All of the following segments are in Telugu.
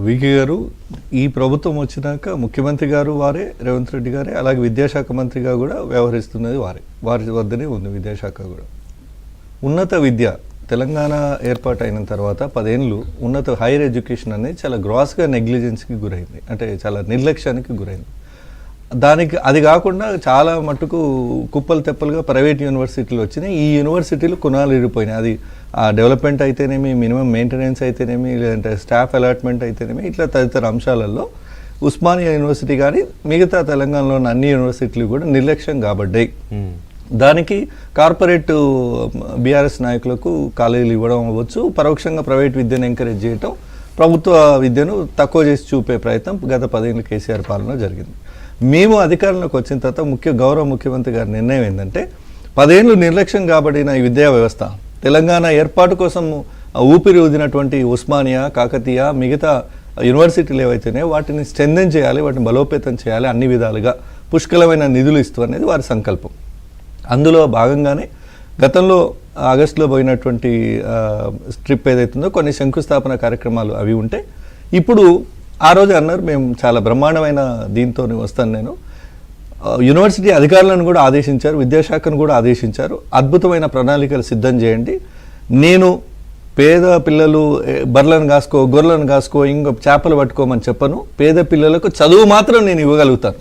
వికే గారు, ఈ ప్రభుత్వం వచ్చినాక ముఖ్యమంత్రి గారు వారే, రేవంత్ రెడ్డి గారే, అలాగే విద్యాశాఖ మంత్రిగా కూడా వ్యవహరిస్తున్నది వారే. వారి వద్దనే ఉంది విద్యాశాఖ కూడా. ఉన్నత విద్య తెలంగాణ ఏర్పాటైన తర్వాత 10 ఏళ్ళు ఉన్నత హైయర్ ఎడ్యుకేషన్ అనేది చాలా గ్రాస్గా నెగ్లిజెన్స్కి గురైంది, అంటే చాలా నిర్లక్ష్యానికి గురైంది. దానికి అది కాకుండా చాలా మట్టుకు కుప్పలు తెప్పలుగా ప్రైవేట్ యూనివర్సిటీలు వచ్చినాయి. ఈ యూనివర్సిటీలు కొనాలు ఇరిపోయినాయి. అది ఆ డెవలప్మెంట్ అయితేనేమి, మినిమం మెయింటెనెన్స్ అయితేనేమి, లేదంటే స్టాఫ్ అలాట్మెంట్ అయితేనేమి, ఇట్లా తదితర అంశాలలో ఉస్మానియా యూనివర్సిటీ కానీ మిగతా తెలంగాణలో ఉన్న అన్ని యూనివర్సిటీలు కూడా నిర్లక్ష్యం కాబడ్డాయి. దానికి కార్పొరేట్ బీఆర్ఎస్ నాయకులకు కాలేజీలు ఇవ్వడం అవ్వచ్చు, పరోక్షంగా ప్రైవేట్ విద్యను ఎంకరేజ్ చేయటం, ప్రభుత్వ విద్యను తక్కువ చేసి చూపే ప్రయత్నం గత 10 ఏళ్ళ కేసీఆర్ పాలన జరిగింది. మేము అధికారంలోకి వచ్చిన తర్వాత గౌరవ ముఖ్యమంత్రి గారి నిర్ణయం ఏంటంటే 10 ఏళ్ళు నిర్లక్ష్యం కాబడిన ఈ విద్యా వ్యవస్థ, తెలంగాణ ఏర్పాటు కోసం ఊపిరి ఊదినటువంటి ఉస్మానియా, కాకతీయ, మిగతా యూనివర్సిటీలు ఏవైతేనే వాటిని స్ట్రెంథెన్ చేయాలి, వాటిని బలోపేతం చేయాలి, అన్ని విధాలుగా పుష్కలమైన నిధులు ఇస్తూ అనేది వారి సంకల్పం. అందులో భాగంగానే గతంలో ఆగస్టులో పోయినటువంటి ట్రిప్ ఏదైతుందో కొన్ని శంకుస్థాపన కార్యక్రమాలు అవి ఉంటే, ఇప్పుడు ఆ రోజు అన్నారు మేము చాలా బ్రహ్మాండమైన దీంతో వస్తాను నేను. యూనివర్సిటీ అధికారులను కూడా ఆదేశించారు, విద్యాశాఖను కూడా ఆదేశించారు, అద్భుతమైన ప్రణాళికలు సిద్ధం చేయండి. నేను పేద పిల్లలు బర్రెలను కాసుకో, గొర్రెలను కాసుకో, ఇంకో చేపలు పట్టుకోమని చెప్పను. పేద పిల్లలకు చదువు మాత్రం నేను ఇవ్వగలుగుతాను.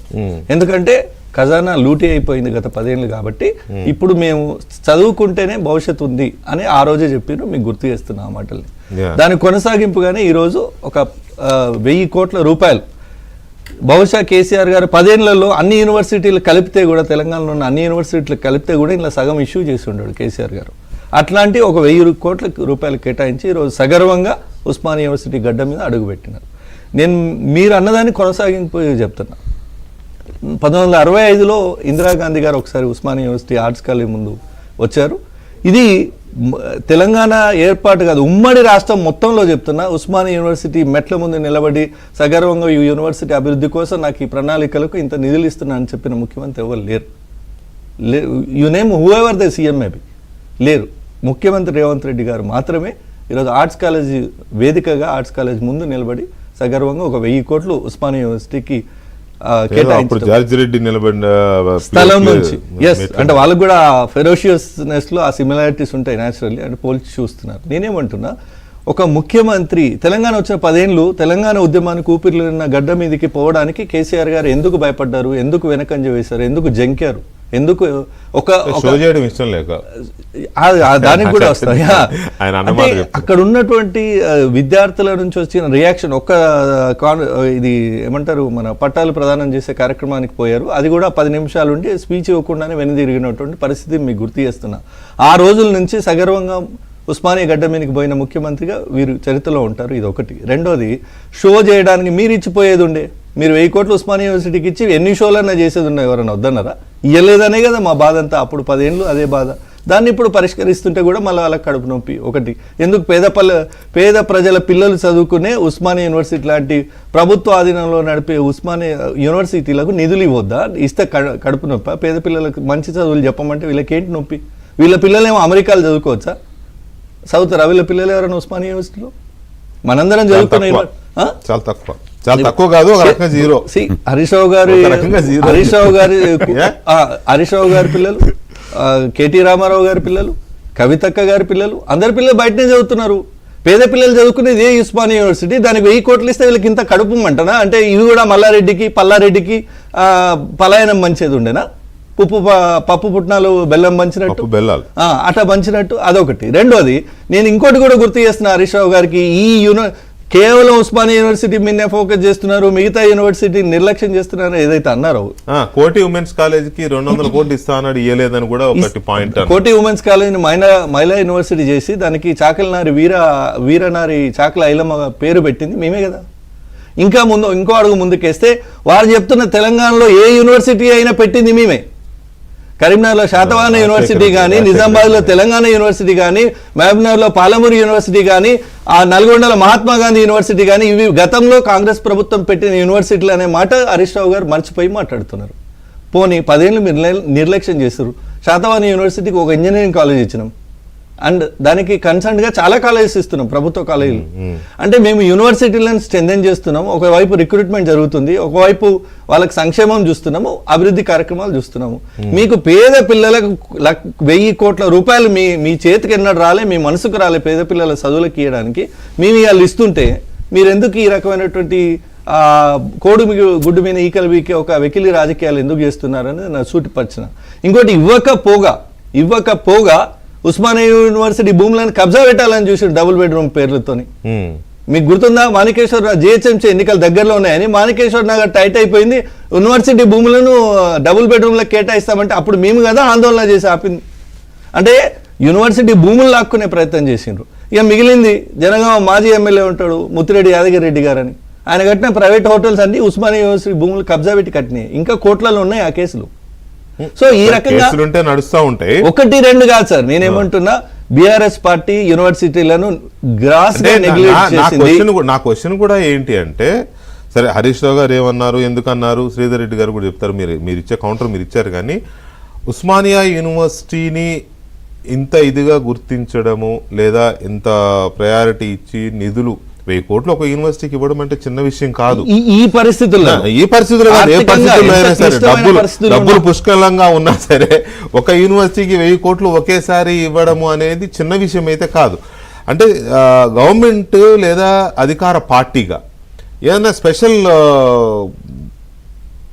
ఎందుకంటే ఖజానా లూటీ అయిపోయింది గత 10 ఏళ్ళు కాబట్టి ఇప్పుడు మేము చదువుకుంటేనే భవిష్యత్తు ఉంది అని ఆ రోజే చెప్పారు. మీకు గుర్తు చేస్తున్నా ఆ మాటల్ని. దాని కొనసాగింపుగానే ఈరోజు ఒక 1000 కోట్ల రూపాయలు బహుశా కేసీఆర్ గారు 10 ఏళ్లలో అన్ని యూనివర్సిటీలు కలిపితే కూడా, తెలంగాణలో ఉన్న అన్ని యూనివర్సిటీలు కలిపితే కూడా ఇలా సగం ఇష్యూ చేసి ఉన్నాడు కేసీఆర్ గారు. అట్లాంటి ఒక 1000 కోట్ల రూపాయలు కేటాయించి ఈరోజు సగర్వంగా ఉస్మానియా యూనివర్సిటీ గడ్డ మీద అడుగుపెట్టినారు. నేను మీరు అన్నదాన్ని కొనసాగింపు చెప్తున్నా. 1965లో ఇందిరాగాంధీ గారు ఒకసారి ఉస్మానియా యూనివర్సిటీ ఆర్ట్స్ కాలేజ్ ముందు వచ్చారు. ఇది తెలంగాణ ఏర్పాటు కాదు, ఉమ్మడి రాష్ట్రం మొత్తంలో చెప్తున్నా, ఉస్మానియా యూనివర్సిటీ మెట్ల ముందు నిలబడి సగర్వంగా ఈ యూనివర్సిటీ అభివృద్ధి కోసం నాకు ఈ ప్రణాళికలకు ఇంత నిధులు ఇస్తున్నా అని చెప్పిన ముఖ్యమంత్రి ఎవరు లేరు. You name who ever the CM maybe లేరు. ముఖ్యమంత్రి రేవంత్ రెడ్డి గారు మాత్రమే ఈరోజు ఆర్ట్స్ కాలేజ్ వేదికగా ఆర్ట్స్ కాలేజ్ ముందు నిలబడి సగర్వంగా ఒక 1000 కోట్లు ఉస్మానియా యూనివర్సిటీకి స్థలం నుంచి. ఎస్, అంటే వాళ్ళకు కూడా ఫెరోషియస్నెస్ లో ఆ సిమిలారిటీస్ ఉంటాయి న్యాచురల్లీ, అంటే పోల్చి చూస్తున్నారు. నేనేమంటున్నా, ఒక ముఖ్యమంత్రి తెలంగాణ వచ్చిన 10 ఏళ్ళు తెలంగాణ ఉద్యమానికి ఊపిరిన గడ్డ మీదకి పోవడానికి కేసీఆర్ గారు ఎందుకు భయపడ్డారు, ఎందుకు వెనకంజ వేశారు, ఎందుకు జంకారు, ఎందుకు ఇష్టం లేక దానికి కూడా వస్తాయి. అక్కడ ఉన్నటువంటి విద్యార్థుల నుంచి వచ్చిన రియాక్షన్, ఇది ఏమంటారు, మన పట్టాలు ప్రదానం చేసే కార్యక్రమానికి పోయారు. అది కూడా 10 నిమిషాలు ఉండి స్పీచ్ ఇవ్వకుండానే వెనుదిరిగినటువంటి పరిస్థితి మీకు గుర్తు చేస్తున్నా. ఆ రోజుల నుంచి సగర్వంగా ఉస్మానియా గడ్డ మీదకి పోయిన ముఖ్యమంత్రిగా వీరు చరిత్రలో ఉంటారు. ఇది ఒకటి. రెండోది, షో చేయడానికి మీరు ఇచ్చిపోయేది ఉండే. మీరు 1000 కోట్లు ఉస్మానియా యూనివర్సిటీకి ఇచ్చి ఎన్ని షోలన్నా చేసేది ఉన్నాయి, ఎవరైనా వద్దన్నారా? ఇవ్వలేదనే కదా మా బాధ అంతా. అప్పుడు 10 ఏళ్ళు అదే బాధ. దాన్ని ఇప్పుడు పరిష్కరిస్తుంటే కూడా మళ్ళీ వాళ్ళకి కడుపు నొప్పి. ఒకటి, ఎందుకు పేద ప్రజల పిల్లలు చదువుకునే ఉస్మానియా యూనివర్సిటీ లాంటి ప్రభుత్వ ఆధీనంలో నడిపే ఉస్మానియా యూనివర్సిటీలకు నిధులు ఇవ్వద్దా? ఇస్తే కడుపు నొప్పి. పేద పిల్లలకు మంచి చదువులు చెప్పమంటే వీళ్ళకేంటి నొప్పి? వీళ్ళ పిల్లలేమో అమెరికాలో చదువుకోవచ్చా? చదువుతారా వీళ్ళ పిల్లలు ఎవరైనా ఉస్మానియా యూనివర్సిటీలో? మనందరం చదువుకునే చాలా తక్కువ, చాలా తక్కువ కాదు, ఒక రకంగా జీరో. హరీష్ రావు గారి పిల్లలు, కేటీ రామారావు గారి పిల్లలు, కవితక్క గారి పిల్లలు, అందరి పిల్లలు బయటనే చదువుతున్నారు. పేద పిల్లలు చదువుకునేది ఏ ఉస్మానియా యూనివర్సిటీ. దానికి 1000 కోట్లు ఇస్తే వీళ్ళకి ఇంత కడుపు మంటనా? అంటే ఇవి కూడా మల్లారెడ్డికి పల్లారెడ్డికి పలాయనం మంచిది ఉండేనా? పప్పు పుట్నాలు బెల్లం పంచినట్టు, అట్లా పంచినట్టు. అదొకటి. రెండోది, నేను ఇంకోటి కూడా గుర్తు చేస్తున్నా హరీష్ రావు గారికి, కేవలం ఉస్మానియా యూనివర్సిటీ మీదనే ఫోకస్ చేస్తున్నారు, మిగతా యూనివర్సిటీ నిర్లక్ష్యం చేస్తున్నారు ఏదైతే అన్నారో. కోటి ఉమెన్స్ కాలేజ్ కి 200 కోట్లు ఇస్తా అన్నాడు, ఇయ్యలేదని కూడా ఒకటి పాయింట్. కోటి ఉమెన్స్ కాలేజ్ ని మహిళా యూనివర్సిటీ చేసి దానికి చాకలనారి వీరనారి చాకల ఐలమ్మ పేరు పెట్టింది మేమే కదా. ఇంకా ఇంకో అడుగు ముందుకేస్తే వారు చెప్తున్న తెలంగాణలో ఏ యూనివర్సిటీ అయినా పెట్టింది మేమే. కరీంనగర్లో శాతవాహన యూనివర్సిటీ కానీ, నిజామాబాద్లో తెలంగాణ యూనివర్సిటీ కానీ, మహబూబ్నగర్లో పాలమూరు యూనివర్సిటీ కానీ, ఆ నల్గొండలో మహాత్మా గాంధీ యూనివర్సిటీ కానీ, ఇవి గతంలో కాంగ్రెస్ ప్రభుత్వం పెట్టిన యూనివర్సిటీలు అనే మాట హరీష్ రావు గారు మర్చిపోయి మాట్లాడుతున్నారు. పోనీ 10 ఏళ్ళు మీరు నిర్లక్ష్యం చేస్తారు. శాతవాహన యూనివర్సిటీకి ఒక ఇంజనీరింగ్ కాలేజ్ ఇచ్చినాం, అండ్ దానికి కన్సర్న్ గా చాలా కాలేజెస్ ఇస్తున్నాం, ప్రభుత్వ కాలేజీలు. అంటే మేము యూనివర్సిటీలను స్ట్రెంథెన్ చేస్తున్నాం, ఒకవైపు రిక్రూట్మెంట్ జరుగుతుంది, ఒకవైపు వాళ్ళకి సంక్షేమం చూస్తున్నాము, అభివృద్ధి కార్యక్రమాలు చూస్తున్నాము. మీకు పేద పిల్లలకు 1000 కోట్ల రూపాయలు మీ చేతికి ఎన్నడూ రాలే, మీ మనసుకు రాలే పేద పిల్లల చదువులకు ఇవ్వడానికి. మేము ఇవాళ ఇస్తుంటే మీరు ఎందుకు ఈ రకమైనటువంటి గుడ్డు మీద ఈకలు వీకే ఒక వెకిలి రాజకీయాలు ఎందుకు చేస్తున్నారని నా సూటిపరిచిన. ఇంకోటి ఇవ్వకపోగా ఉస్మానియా యూనివర్సిటీ భూములను కబ్జా పెట్టాలని చూసి డబుల్ బెడ్రూమ్ పేర్లతోని. మీకు గుర్తుందా, మాణికేశ్వర జిహెచ్ఎంసీ ఎన్నికలు దగ్గరలో ఉన్నాయని మాణికేశ్వర నగర్ టైట్ అయిపోయింది, యూనివర్సిటీ భూములను డబుల్ బెడ్రూమ్లకు కేటాయిస్తామంటే అప్పుడు మేము కదా ఆందోళన చేసి ఆపింది. అంటే యూనివర్సిటీ భూములు లాక్కునే ప్రయత్నం చేసిండ్రు. ఇక మిగిలింది జనగామ మాజీ ఎమ్మెల్యే ఉంటాడు ముత్తిరెడ్డి యాదగిరి రెడ్డి గారని, ఆయన కట్టిన ప్రైవేట్ హోటల్స్ అన్ని ఉస్మానియా యూనివర్సిటీ భూములు కబ్జా పెట్టి కట్టినాయి. ఇంకా కోట్లలో ఉన్నాయి ఆ కేసులు. సో ఈ రకంగా నడుస్తూ ఉంటాయి, 1-2 కాదు సార్. నేనేమంటున్నా, బీఆర్ఎస్ పార్టీ యూనివర్సిటీలను గ్రాస్ గా నెగ్లెక్ట్ చేసింది. నా క్వశ్చన్ కూడా ఏంటి అంటే, సరే హరీష్ రావు గారు ఏమన్నారు, ఎందుకన్నారు, శ్రీధర్ రెడ్డి గారు కూడా చెప్తారు, మీరు ఇచ్చే కౌంటర్ మీరు ఇచ్చారు. కానీ ఉస్మానియా యూనివర్సిటీని ఇంత ఇదిగా గుర్తించడము లేదా ఇంత ప్రయారిటీ ఇచ్చి నిధులు 1000 కోట్లు ఒక యూనివర్సిటీకి ఇవ్వడం అంటే చిన్న విషయం కాదు. ఈ పరిస్థితుల్లో కాదు, ఏ పరిస్థితుల్లో అయినా సరే డబ్బులు పుష్కలంగా ఉన్నా సరే ఒక యూనివర్సిటీకి 1000 కోట్లు ఒకేసారి ఇవ్వడము అనేది చిన్న విషయం అయితే కాదు. అంటే గవర్నమెంట్ లేదా అధికార పార్టీగా ఏదైనా స్పెషల్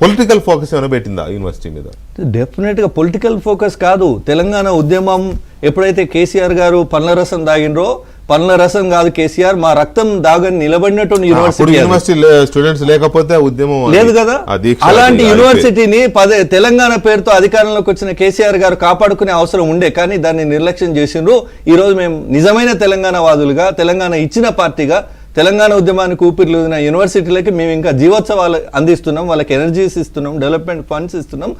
పొలిటికల్ ఫోకస్ ఏమైనా పెట్టిందా యూనివర్సిటీ మీద? డెఫినెట్ గా పొలిటికల్ ఫోకస్ కాదు. తెలంగాణ ఉద్యమం ఎప్పుడైతే కేసీఆర్ గారు పండ్ల రసం దాగినరో, పండ్ల రసం కాదు కేసీఆర్, మా రక్తం దాగని నిలబడినటువంటి యూనివర్సిటీ స్టూడెంట్స్ లేకపోతే ఉద్యమం లేదు కదా. అలాంటి యూనివర్సిటీని తెలంగాణ పేరుతో అధికారంలోకి వచ్చిన కేసీఆర్ గారు కాపాడుకునే అవసరం ఉండే, కానీ దాన్ని నిర్లక్ష్యం చేసిండ్రు. ఈ రోజు మేము నిజమైన తెలంగాణ వాదులుగా, తెలంగాణ ఇచ్చిన పార్టీగా, తెలంగాణ ఉద్యమానికి ఊపిరిలూదిన యూనివర్సిటీలకి మేము ఇంకా జీవోత్సవాలు అందిస్తున్నాం, వాళ్ళకి ఎనర్జీస్ ఇస్తున్నాం, డెవలప్మెంట్ ఫండ్స్ ఇస్తున్నాం.